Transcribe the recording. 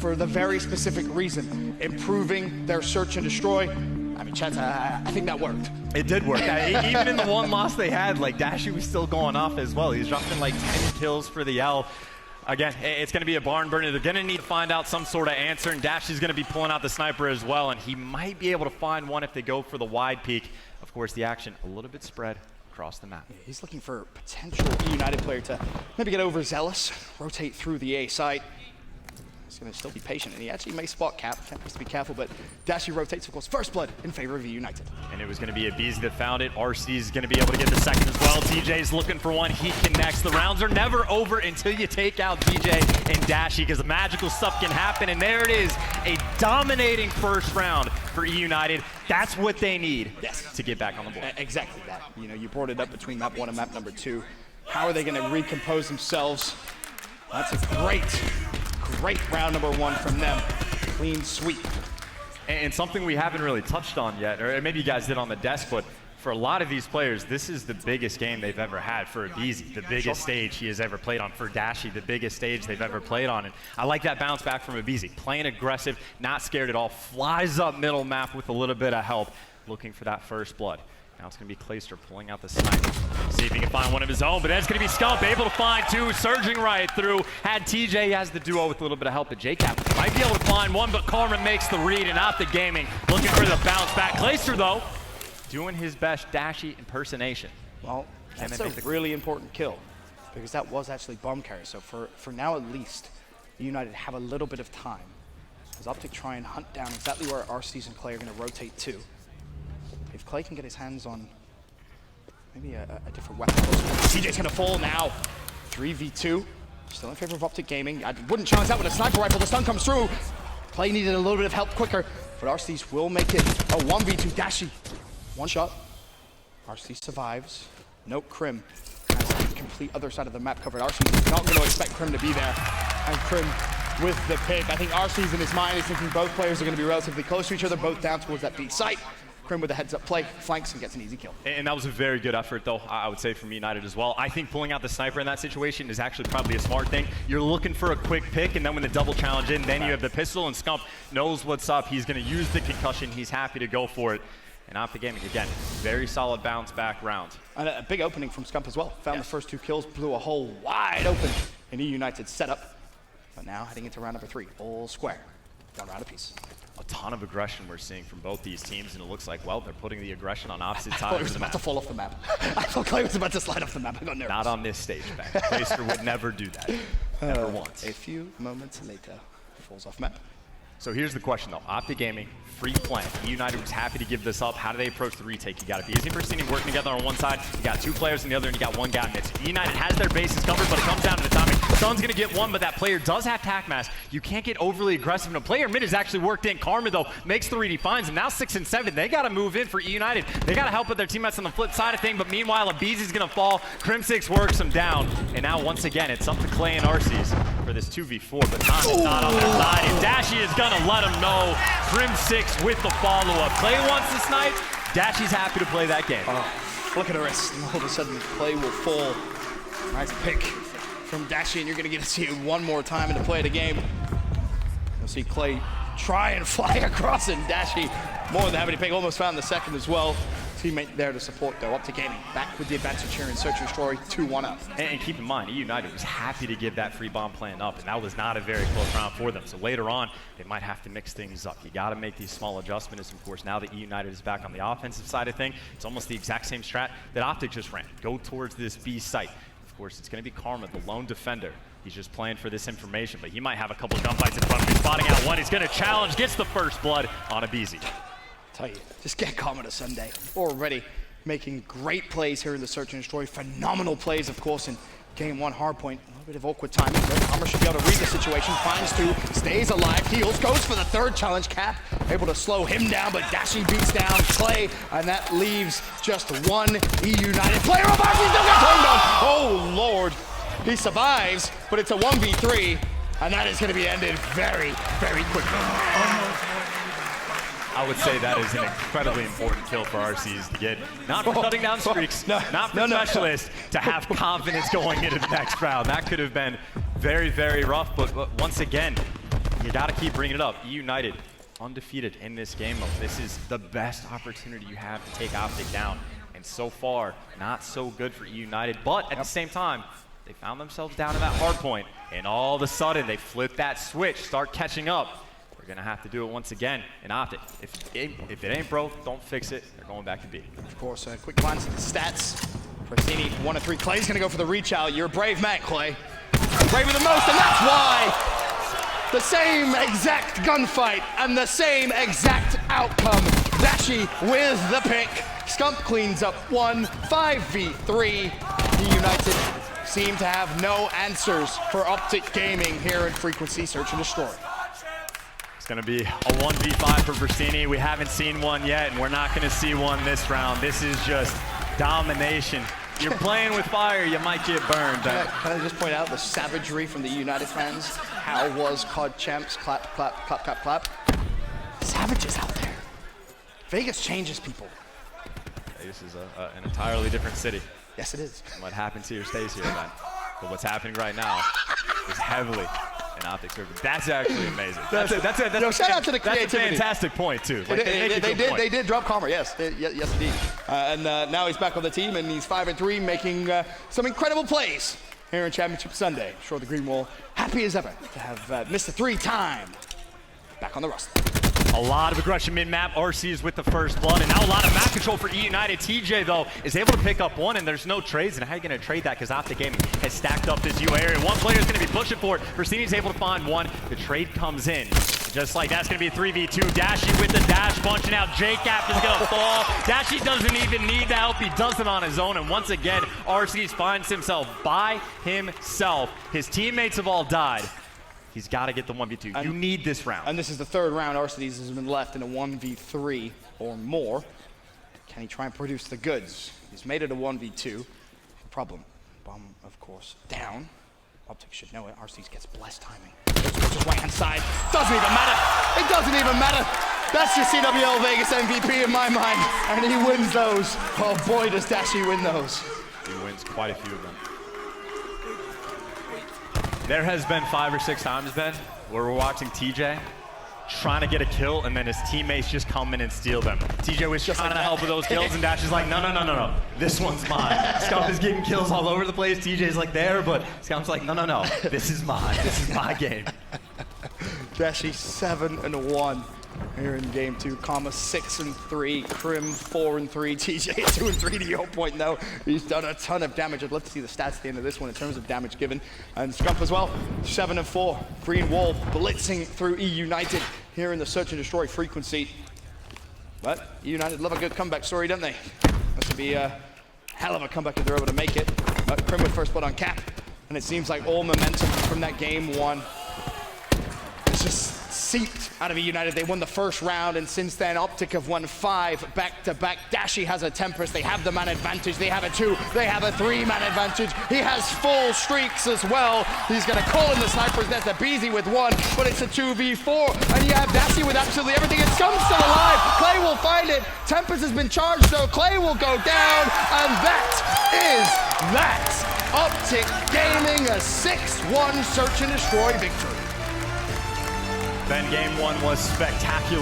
for the very specific reason, improving their search and destroy. I mean, Chance, I think that worked. It did work. Even in the one loss they had, like, Dashy was still going off as well. He's dropping like 10 kills for the L. Again, it's going to be a barn burner. They're going to need to find out some sort of answer, and Dashy's going to be pulling out the sniper as well, and he might be able to find one if they go for the wide peek. Of course, the action a little bit spread across the map. Yeah, he's looking for a potential United player to maybe get overzealous, rotate through the A site. He's going to still be patient, and he actually may spot Cap. Cap has to be careful, but Dashy rotates, of course, first blood in favor of United. And it was going to be a Beezy that found it. RC's going to be able to get the second as well. TJ's looking for one. He connects. The rounds are never over until you take out DJ and Dashy, because the magical stuff can happen. And there it is, a dominating first round for Eunited. That's what they need to get back on the board. Exactly that. You know, you brought it up between map 1 and map number 2. How are they going to recompose themselves? That's a great round number 1 from them. Clean sweep. And something we haven't really touched on yet, or maybe you guys did on the desk, but for a lot of these players, this is the biggest game they've ever had. For Beezy, the biggest stage he has ever played on. For Dashy, the biggest stage they've ever played on. And I like that bounce back from Beezy. Playing aggressive, not scared at all, flies up middle map with a little bit of help, looking for that first blood. Now it's going to be Clayster pulling out the sniper. See if he can find one of his own, but then it's going to be Scump able to find 2, surging right through. Had TJ as the duo with a little bit of help, but JCap might be able to find one, but Carmen makes the read, and Optic Gaming looking for the bounce back. Clayster, though, doing his best Dashy impersonation. Well, that's a really important kill, because that was actually bomb carry. So for now at least, United have a little bit of time. As Optic try and hunt down exactly where RC's and Clay are going to rotate to. If Clay can get his hands on maybe a different weapon. CJ's going to fall now. 3v2. Still in favor of Optic Gaming. I wouldn't challenge that with a sniper rifle. The stun comes through. Clay needed a little bit of help quicker, but RC's will make it a 1v2. Dashy. One shot. RC survives. Note Crim has the complete other side of the map covered. RC's not going to expect Crim to be there. And Crim with the pick. I think RC's in his mind is thinking both players are going to be relatively close to each other, both down towards that B site. Crim with a heads-up play, flanks and gets an easy kill. And that was a very good effort, though, I would say, from United as well. I think pulling out the sniper in that situation is actually probably a smart thing. You're looking for a quick pick, and then when the double challenge in, then you have the pistol, and Scump knows what's up. He's going to use the concussion. He's happy to go for it. And Optic Gaming, again, very solid bounce back round. And a big opening from Scump as well. Found the first 2 kills, blew a hole wide open in Eunited setup. But now heading into round number 3, all square. 1 round apiece. A ton of aggression we're seeing from both these teams, and it looks like, well, they're putting the aggression on opposite sides of the map. I thought he was about to fall off the map. I thought Clay was about to slide off the map. I got nervous. Not on this stage, man. Clayster would never do that. Never once. A few moments later, falls off map. So here's the question, though. Optic Gaming, free plan. United was happy to give this up. How do they approach the retake? You got a Beezy and Versini working together on one side. You got 2 players on the other, and you got 1 guy in mid. United has their bases covered, but it comes down to the timing. Someone's going to get one, but that player does have tac mass. You can't get overly aggressive. And a player mid is actually worked in. Karma, though, makes the read. He finds him. Now 6 and 7. They got to move in for United. They got to help with their teammates on the flip side of things, but meanwhile, a Beezy's going to fall. Crim6 works him down. And now, once again, it's up to Clay and RC's for this 2v4, but time is not on their side. And Dashy is going to let him know. Crim6 with the follow-up. Clay wants to snipe. Dashy's happy to play that game. Look at the wrist. All of a sudden, Clay will fall. Nice pick from Dashy, and you're going to get to see it one more time in the play of the game. You'll see Clay try and fly across, and Dashy more than happy to pick. Almost found the second as well. Teammate there to support, though. Optic Gaming back with the advantage here in Search and Destroy, 2-1 up. And keep in mind, Eunited was happy to give that free bomb plan up, and that was not a very close round for them. So later on, they might have to mix things up. You got to make these small adjustments. Of course, now that Eunited is back on the offensive side of things, it's almost the exact same strat that Optic just ran. Go towards this B site. Of course, it's going to be Karma, the lone defender. He's just playing for this information, but he might have a couple of gunfights in front of him. Spotting out one, he's going to challenge, gets the first blood on a Beezy. Tell you, just get Karma to Sunday. Already making great plays here in the Search and Destroy. Phenomenal plays, of course, in game 1 hardpoint. A little bit of awkward timing, but Karma should be able to read the situation. Finds 2, stays alive, heals, goes for the 3rd challenge. Cap able to slow him down, but Dashy beats down Clay, and that leaves just 1 Eunited player. Oh, he still got turned on. Oh, Lord. He survives, but it's a 1v3, and that is going to be ended very, very quickly. I would say that is an incredibly important kill for RC's to get. Not for cutting down streaks, not for Specialist, to have confidence going into the next round. That could have been very, very rough, but once again, you got to keep bringing it up. Eunited, undefeated in this game mode. This is the best opportunity you have to take Optic down. And so far, not so good for Eunited. But at the same time, they found themselves down in that hard point. And all of a sudden, they flip that switch, start catching up. We're going to have to do it once again in Optic. If it ain't broke, don't fix it. They're going back to B. Of course, a quick glance at the stats. Prasini, 1 of 3. Clay's going to go for the reach out. You're a brave man, Clay. Braver than most, and that's why the same exact gunfight and the same exact outcome. Dashi with the pick. Scump cleans up 1, 5v3. The United seem to have no answers for Optic Gaming here in Frequency Search and Destroy. It's going to be a 1v5 for Brasini. We haven't seen one yet, and we're not going to see one this round. This is just domination. You're playing with fire, you might get burned. Can I just point out the savagery from the United fans? How was COD champs? Clap, clap, clap, clap, clap. Savages out there. Vegas changes people. Vegas is an entirely different city. Yes, it is. What happened to your stays here, man? But what's happening right now is heavily an Optic server. That's actually amazing. That's shout out to the creativity. That's a fantastic point, too. Like, they did drop Calmer, yes. Yes, indeed. And now he's back on the team, and he's 5-3, making some incredible plays here in Championship Sunday. Sure, the Green Wall happy as ever to have Mr. 3-time back on the roster. A lot of aggression mid-map. RC is with the first blood, and now a lot of map control for Eunited. TJ, though, is able to pick up one, and there's no trades. And how are you going to trade that? Because Optic Gaming has stacked up this U area. One player is going to be pushing for it. Brasini's able to find one. The trade comes in. Just like that's going to be a 3v2. Dashi with the dash, bunching out. J-Cap is going to fall. Dashi doesn't even need the help. He does it on his own. And once again, RC finds himself by himself. His teammates have all died. He's got to get the 1v2. You need this round. And this is the third round Arcides has been left in a 1v3 or more. Can he try and produce the goods? He's made it a 1v2. Problem. Bomb, of course, down. Optic should know it. Arcides gets blessed timing. Goes to his right-hand side. Doesn't even matter. It doesn't even matter. That's your CWL Vegas MVP in my mind. And he wins those. Oh boy, does Dashi win those. He wins quite a few of them. There has been 5 or 6 times, Ben, where we're watching TJ trying to get a kill, and then his teammates just come in and steal them. TJ was just trying to help with those kills, and Dash is like, no. This one's mine. Scump is getting kills all over the place. TJ's like there, but Scump's like, no. This is mine. This is my game. Dashi 7-1 here in game 2. Comma 6-3. Krim 4-3. TJ 2-3 to your point though. He's done a ton of damage. I'd love to see the stats at the end of this one in terms of damage given. And Scump as well, 7-4. Green Wall blitzing through Eunited here in the Search and Destroy Frequency. But Eunited love a good comeback story, don't they? This would be a hell of a comeback if they're able to make it. But Krim with first blood on Cap. And it seems like all momentum from that game 1 it's just seeped out of Eunited. They won the first round, and since then, Optic have won 5 back-to-back. Dashi has a Tempest. They have the man advantage. They have a 2. They have a 3-man advantage. He has full streaks as well. He's going to call in the Sniper's Nest. A Beezy with 1, but it's a 2v4. And you have Dashi with absolutely everything. And Scump's still alive. Clay will find it. Tempest has been charged, so Clay will go down. And that is that. Optic Gaming a 6-1 Search and Destroy victory. Then game 1 was spectacular.